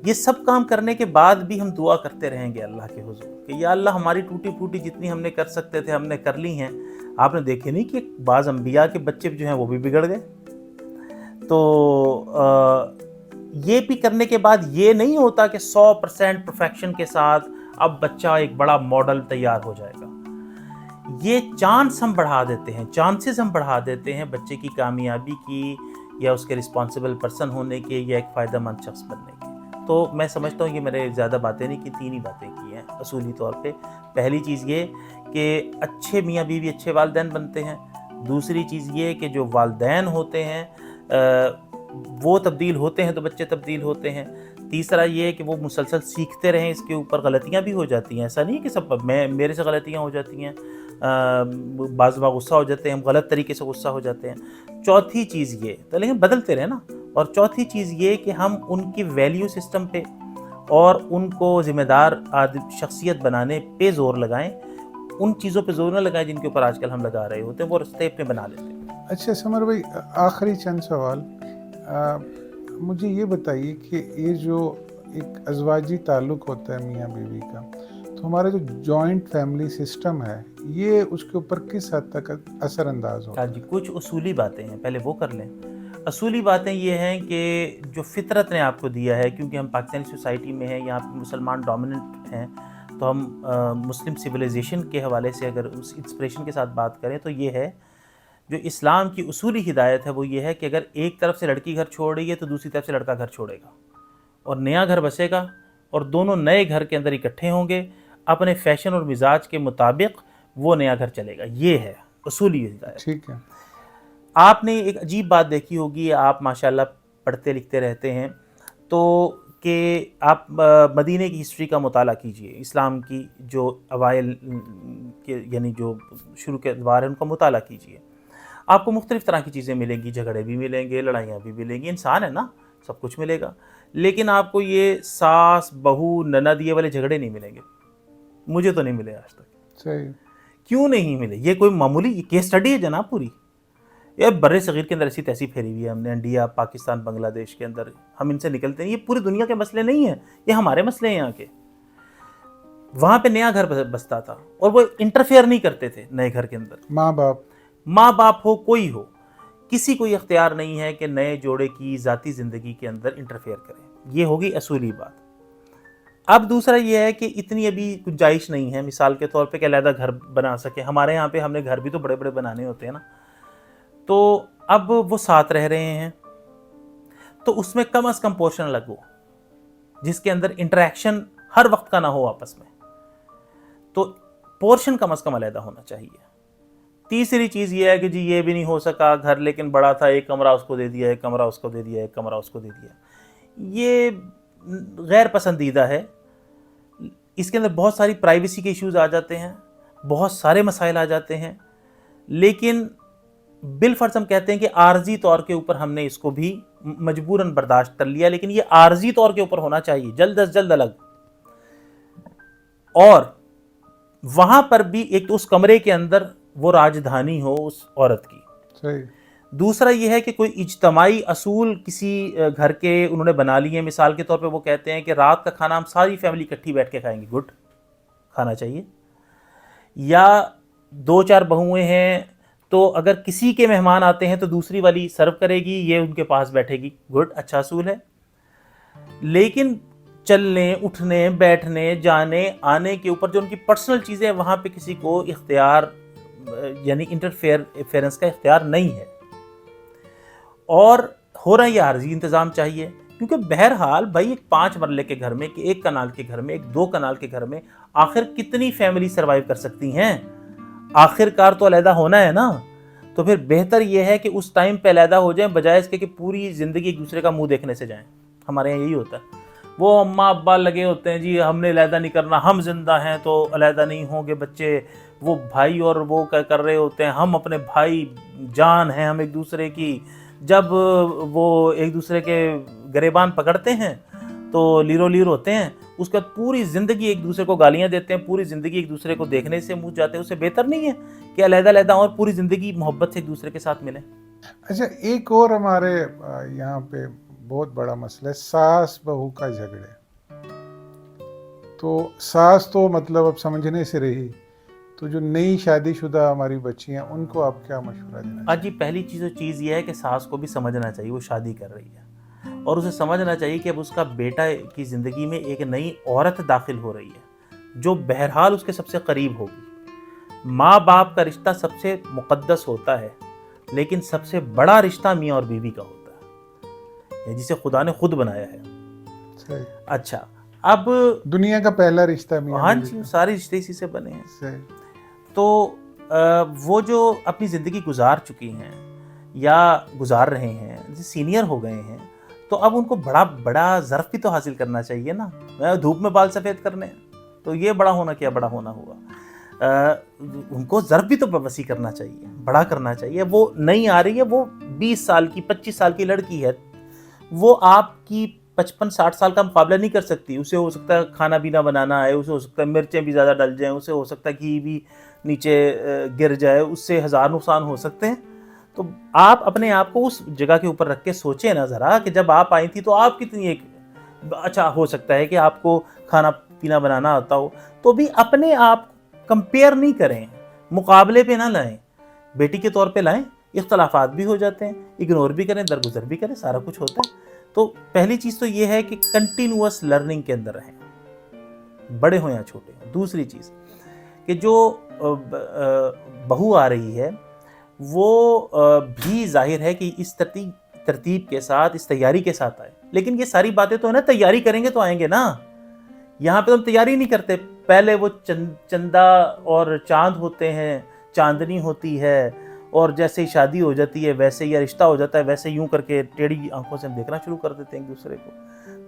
یہ سب کام کرنے کے بعد بھی ہم دعا کرتے رہیں گے اللہ کے حضور کہ یا اللہ ہماری ٹوٹی پھوٹی جتنی ہم نے کر سکتے تھے ہم نے کر لی ہیں. آپ نے دیکھے نہیں کہ بعض انبیاء کے بچے جو ہیں وہ بھی بگڑ گئے. تو یہ بھی کرنے کے بعد یہ نہیں ہوتا کہ 100% پرفیکشن کے ساتھ اب بچہ ایک بڑا ماڈل تیار ہو جائے گا. یہ چانس ہم بڑھا دیتے ہیں، چانسز ہم بڑھا دیتے ہیں بچے کی کامیابی کی، یا اس کے رسپانسبل پرسن ہونے کے، یا ایک فائدہ مند شخص بننے کے. تو میں سمجھتا ہوں یہ میں نے زیادہ باتیں نہیں کی، 3 ہی باتیں کی ہیں اصولی طور پہ. پہلی چیز یہ کہ اچھے میاں بیوی اچھے والدین بنتے ہیں. دوسری چیز یہ کہ جو والدین ہوتے ہیں وہ تبدیل ہوتے ہیں تو بچے تبدیل ہوتے ہیں. تیسرا یہ کہ وہ مسلسل سیکھتے رہیں. اس کے اوپر غلطیاں بھی ہو جاتی ہیں، ایسا نہیں کہ سب میرے سے غلطیاں ہو جاتی ہیں، بعض بار غصہ ہو جاتے ہیں، ہم غلط طریقے سے غصہ ہو جاتے ہیں. چوتھی چیز یہ تو لیکن بدلتے رہے نا. اور چوتھی چیز یہ کہ ہم ان کی ویلیو سسٹم پہ اور ان کو ذمہ دار شخصیت بنانے پہ زور لگائیں. ان چیزوں پہ زور نہ لگائیں جن کے اوپر آج کل ہم لگا رہے ہوتے ہیں، وہ رستے اپنے بنا لیتے ہیں. اچھا سمر بھائی، آخری چند سوال. مجھے یہ بتائیے کہ یہ جو ایک ازواجی تعلق ہوتا ہے میاں بیوی کا، تو ہمارا جو جوائنٹ فیملی سسٹم ہے یہ اس کے اوپر کس حد تک اثر انداز ہوتا ہے؟ جی کچھ اصولی باتیں ہیں، پہلے وہ کر لیں. اصولی باتیں یہ ہیں کہ جو فطرت نے آپ کو دیا ہے، کیونکہ ہم پاکستانی سوسائٹی میں ہیں، یہاں پہ مسلمان ڈومیننٹ ہیں، تو ہم مسلم سویلائزیشن کے حوالے سے اگر اس انسپریشن کے ساتھ بات کریں تو یہ ہے جو اسلام کی اصولی ہدایت ہے وہ یہ ہے کہ اگر ایک طرف سے لڑکی گھر چھوڑ رہی ہے تو دوسری طرف سے لڑکا گھر چھوڑے گا اور نیا گھر بسے گا، اور دونوں نئے گھر کے اندر اکٹھے ہوں گے، اپنے فیشن اور مزاج کے مطابق وہ نیا گھر چلے گا. یہ ہے اصولی ہدایت. ٹھیک ہے. آپ نے ایک عجیب بات دیکھی ہوگی، آپ ماشاءاللہ پڑھتے لکھتے رہتے ہیں، تو کہ آپ مدینے کی ہسٹری کا مطالعہ کیجئے، اسلام کی جو اوائل کے یعنی جو شروع کے ادوار ہیں ان کا مطالعہ کیجئے. آپ کو مختلف طرح کی چیزیں ملیں گی، جھگڑے بھی ملیں گے، لڑائیاں بھی ملیں گی، انسان ہے نا، سب کچھ ملے گا. لیکن آپ کو یہ ساس بہو نند یہ والے جھگڑے نہیں ملیں گے. مجھے تو نہیں ملے آج تک. صحیح. کیوں نہیں ملے؟ یہ کوئی معمولی کیس سٹڈی ہے جناب پوری. یہ بر صغیر کے اندر ایسی تیسی پھیری ہوئی ہے ہم نے، انڈیا پاکستان بنگلہ دیش کے اندر ہم ان سے نکلتے ہیں. یہ پوری دنیا کے مسئلے نہیں ہیں، یہ ہمارے مسئلے ہیں یہاں کے. وہاں پہ نیا گھر بستا تھا اور وہ انٹرفیئر نہیں کرتے تھے نئے گھر کے اندر. ماں باپ ہو کوئی ہو، کسی کو یہ اختیار نہیں ہے کہ نئے جوڑے کی ذاتی زندگی کے اندر انٹرفیئر کریں. یہ ہوگی اصولی بات. اب دوسرا یہ ہے کہ اتنی ابھی گنجائش نہیں ہے مثال کے طور پہ کہ علیحدہ گھر بنا سکے. ہمارے یہاں پہ ہم نے گھر بھی تو بڑے بڑے بنانے ہوتے ہیں نا. تو اب وہ ساتھ رہ رہے ہیں تو اس میں کم از کم پورشن الگ ہو جس کے اندر انٹریکشن ہر وقت کا نہ ہو آپس میں. تو پورشن کم از کم علیحدہ ہونا چاہیے. تیسری چیز یہ ہے کہ جی یہ بھی نہیں ہو سکا گھر لیکن بڑا تھا، ایک کمرہ اس کو دے دیا، ایک کمرہ اس کو دے دیا، ایک کمرہ اس کو دے دیا. یہ غیر پسندیدہ ہے. اس کے اندر بہت ساری پرائیویسی کے ایشوز آ جاتے ہیں، بہت سارے مسائل آ جاتے ہیں. لیکن بالفرض ہم کہتے ہیں کہ عارضی طور کے اوپر ہم نے اس کو بھی مجبوراً برداشت کر لیا، لیکن یہ عارضی طور کے اوپر ہونا چاہیے، جلد از جلد الگ. اور وہاں پر بھی ایک تو اس کمرے کے اندر وہ راجدھانی ہو اس عورت کی. صحیح. دوسرا یہ ہے کہ کوئی اجتماعی اصول کسی گھر کے انہوں نے بنا لیے ہیں. مثال کے طور پہ وہ کہتے ہیں کہ رات کا کھانا ہم ساری فیملی اکٹھی بیٹھ کے کھائیں گے. گڈ، کھانا چاہیے. یا 2-4 بہویں ہیں تو اگر کسی کے مہمان آتے ہیں تو دوسری والی سرو کرے گی، یہ ان کے پاس بیٹھے گی. گڈ، اچھا اصول ہے. لیکن چلنے اٹھنے بیٹھنے جانے آنے کے اوپر جو ان کی پرسنل چیزیں ہیں وہاں پہ کسی کو اختیار یعنی انٹرفیئرنس کا اختیار نہیں ہے. اور ہو رہا ہے یہ عارضی انتظام چاہیے، کیونکہ بہرحال بھائی ایک 5 مرلے کے گھر میں، ایک کنال کے گھر میں، ایک 2 کنال کے گھر میں آخر کتنی فیملی سروائیو کر سکتی ہیں؟ آخر کار تو علیحدہ ہونا ہے نا. تو پھر بہتر یہ ہے کہ اس ٹائم پہ علیحدہ ہو جائیں، بجائے اس کے کہ پوری زندگی ایک دوسرے کا منہ دیکھنے سے جائیں. ہمارے یہاں یہی ہوتا ہے. وہ اماں ابا لگے ہوتے ہیں جی ہم نے علیحدہ نہیں کرنا، ہم زندہ ہیں تو علیحدہ نہیں ہوں گے بچے. وہ بھائی اور وہ کیا کر رہے ہوتے ہیں، ہم اپنے بھائی جان ہیں ہم ایک دوسرے کی. جب وہ ایک دوسرے کے گریبان پکڑتے ہیں تو لیرو لیر ہوتے ہیں. اس کے بعد پوری زندگی ایک دوسرے کو گالیاں دیتے ہیں، پوری زندگی ایک دوسرے کو دیکھنے سے منہ جاتے ہیں. اس سے بہتر نہیں ہے کہ علیحدہ علیحدہ اور پوری زندگی محبت سے ایک دوسرے کے ساتھ ملیں. اچھا، ایک اور ہمارے یہاں پہ بہت بڑا مسئلہ ہے ساس بہو کا جھگڑے. تو ساس تو مطلب اب سمجھنے سے رہی، تو جو نئی شادی شدہ ہماری بچی ہیں ان کو آپ کیا مشورہ دینا جی پہلی چیز یہ ہے کہ ساس کو بھی سمجھنا چاہیے وہ شادی کر رہی ہے، اور اسے سمجھنا چاہیے کہ اب اس کا بیٹا کی زندگی میں ایک نئی عورت داخل ہو رہی ہے جو بہرحال اس کے سب سے قریب ہوگی. ماں باپ کا رشتہ سب سے مقدس ہوتا ہے، لیکن سب سے بڑا رشتہ میاں اور بیوی کا ہوتا ہے جسے خدا نے خود بنایا ہے. صحیح. اچھا اب دنیا کا پہلا رشتہ میاں ہاں بیوی جی کا. سارے رشتے اسی سے بنے ہیں. صحیح. تو وہ جو اپنی زندگی گزار چکی ہیں یا گزار رہے ہیں، جیسے سینئر ہو گئے ہیں، تو اب ان کو بڑا ظرف بھی تو حاصل کرنا چاہیے نا. دھوپ میں بال سفید کرنے تو یہ بڑا ہونا کیا بڑا ہونا ہوا. ان کو ظرف بھی تو وسیع کرنا چاہیے، بڑا کرنا چاہیے. وہ نہیں آ رہی ہے، وہ 20 سال کی 25 سال کی لڑکی ہے، وہ آپ کی 55-60 سال کا مقابلہ نہیں کر سکتی. اسے ہو سکتا ہے کھانا پینا بنانا ہے، اسے ہو سکتا ہے مرچیں بھی زیادہ ڈل جائیں، اسے ہو سکتا ہے گھی بھی نیچے گر جائے، اس سے ہزار نقصان ہو سکتے ہیں. تو آپ اپنے آپ کو اس جگہ کے اوپر رکھ کے سوچیں نا ذرا کہ جب آپ آئی تھی تو آپ کتنی ایک اچھا ہو سکتا ہے کہ آپ کو کھانا پینا بنانا آتا ہو، تو بھی اپنے آپ کمپیئر نہیں کریں، مقابلے پہ نہ لائیں. بیٹی کے طور پہ لائیں، اختلافات بھی ہو جاتے ہیں، اگنور بھی کریں، درگزر بھی کریں، سارا کچھ ہوتا ہے. تو پہلی چیز تو یہ ہے کہ کنٹینیوس لرننگ کے اندر رہیں، بڑے ہوں یا چھوٹے ہوں. دوسری چیز کہ جو بہو آ رہی ہے وہ بھی ظاہر ہے کہ اس ترتیب کے ساتھ، اس تیاری کے ساتھ آئے. لیکن یہ ساری باتیں تو ہے نا، تیاری کریں گے تو آئیں گے نا. یہاں پہ ہم تیاری نہیں کرتے. پہلے وہ چندہ اور چاند ہوتے ہیں، چاندنی ہوتی ہے، اور جیسے ہی شادی ہو جاتی ہے ویسے ہی رشتہ ہو جاتا ہے، ویسے یوں کر کے ٹیڑھی آنکھوں سے ہم دیکھنا شروع کر دیتے ہیں ایک دوسرے کو،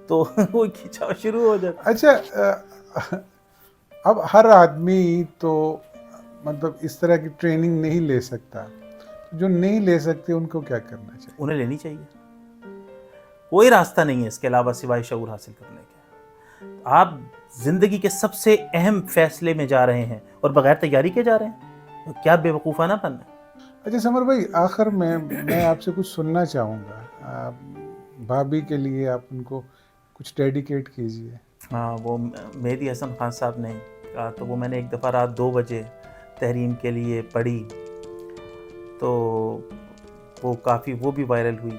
تو وہ کھینچاؤ شروع ہو جاتا ہے. اچھا، اب ہر آدمی تو مطلب اس طرح کی ٹریننگ نہیں لے سکتا. جو نہیں لے سکتے ان کو کیا کرنا چاہیے؟ انہیں لینی چاہیے. کوئی راستہ نہیں ہے اس کے علاوہ سوائے شعور حاصل کرنے کے. آپ زندگی کے سب سے اہم فیصلے میں جا رہے ہیں اور بغیر تیاری کے جا رہے ہیں، کیا بے وقوفانہ پن ہے. اچھا سمر بھائی، آخر میں آپ سے کچھ سننا چاہوں گا. بھابھی کے لیے آپ ان کو کچھ ڈیڈیکیٹ کیجئے. ہاں، وہ مہدی حسن خان صاحب نے کہا، تو وہ میں نے ایک دفعہ رات 2 بجے تحریم کے لیے پڑھی، تو وہ کافی وہ بھی وائرل ہوئی.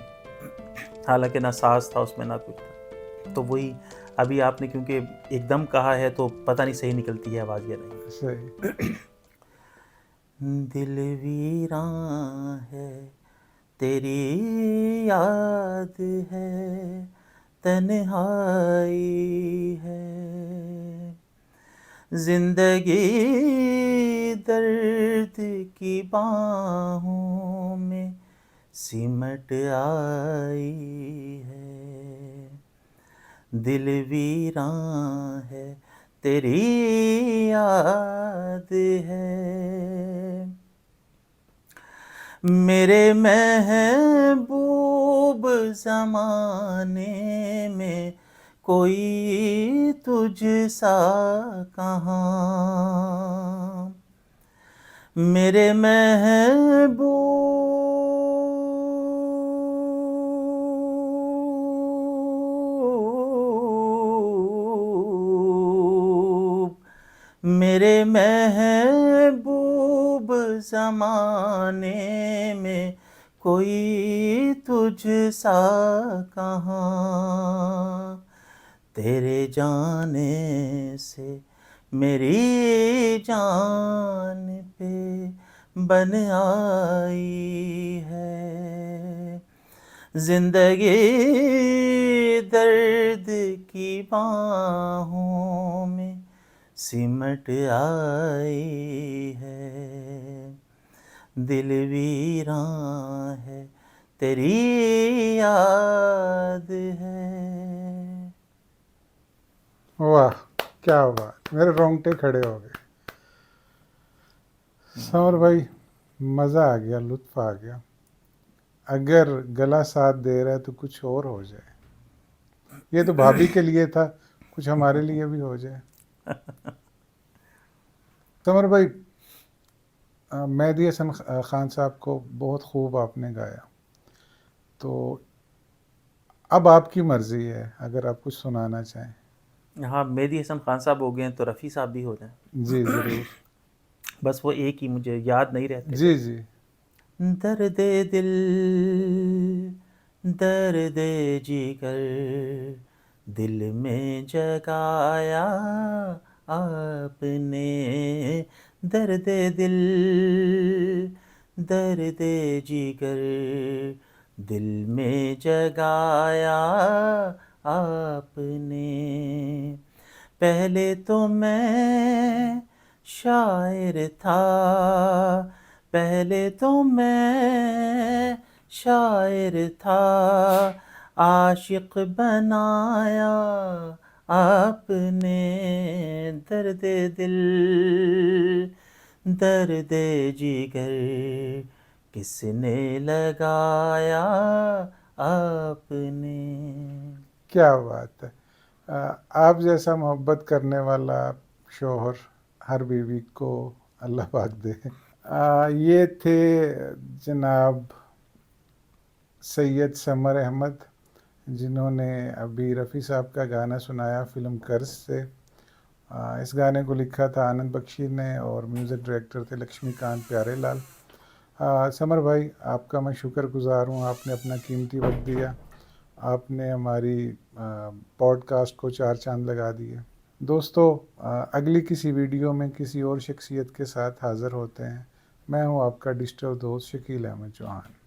حالانکہ نہ ساز تھا اس میں نہ کچھ تھا. تو وہی ابھی آپ نے کیونکہ ایک دم کہا ہے تو پتہ نہیں صحیح نکلتی ہے آواز یا نہیں. صحیح. دل ویراں ہے تیری یاد ہے، تنہائی ہے، زندگی درد کی باہوں میں سمٹ آئی ہے. دل ویراں ہے تیری یاد ہے، میرے محبوب زمانے میں کوئی تجھ سا کہاں، میرے محبوب زمانے میں کوئی تجھ سا کہاں، تیرے جانے سے میری جان پہ بن آئی ہے، زندگی درد کی باہوں میں سمٹ آئی ہے، دل ویراں ہے تیری یاد ہے۔ واہ کیا بات، میرے رونگٹے کھڑے ہو گئے۔ سمر بھائی مزہ آ گیا، لطف آ گیا۔ اگر گلا ساتھ دے رہا ہے تو کچھ اور ہو جائے، یہ تو بھابھی کے لیے تھا، کچھ ہمارے لیے بھی ہو جائے۔ سمر بھائی مہدی حسن خان صاحب کو بہت خوب آپ نے گایا، تو اب آپ کی مرضی ہے اگر آپ کچھ سنانا چاہیں۔ ہاں مہدی حسن خان صاحب ہو گئے ہیں تو رفیع صاحب بھی ہو جائیں، جی ضرور۔ بس وہ ایک ہی مجھے یاد نہیں رہتے۔ جی جی درد دل درد جگر دل میں جگایا آپ نے، درد دل درد جگر دل میں جگایا آپ نے۔ پہلے تو میں شاعر تھا، پہلے تو میں شاعر تھا، عاشق بنایا آپ نے، درد دل درد جگر کس نے لگایا آپ نے۔ کیا بات ہے، آپ جیسا محبت کرنے والا شوہر ہر بیوی کو اللہ پاک دے۔ یہ تھے جناب سید سمر احمد، جنہوں نے ابھی رفیع صاحب کا گانا سنایا فلم قرض سے۔ اس گانے کو لکھا تھا آنند بخشی نے اور میوزک ڈائریکٹر تھے لکشمی کانت پیارے لال۔ سمر بھائی آپ کا میں شکر گزار ہوں، آپ نے اپنا قیمتی وقت دیا، آپ نے ہماری پوڈ کاسٹ کو 4 چاند لگا دیے۔ دوستو اگلی کسی ویڈیو میں کسی اور شخصیت کے ساتھ حاضر ہوتے ہیں۔ میں ہوں آپ کا ڈیجیٹل دوست شکیل احمد چوہان۔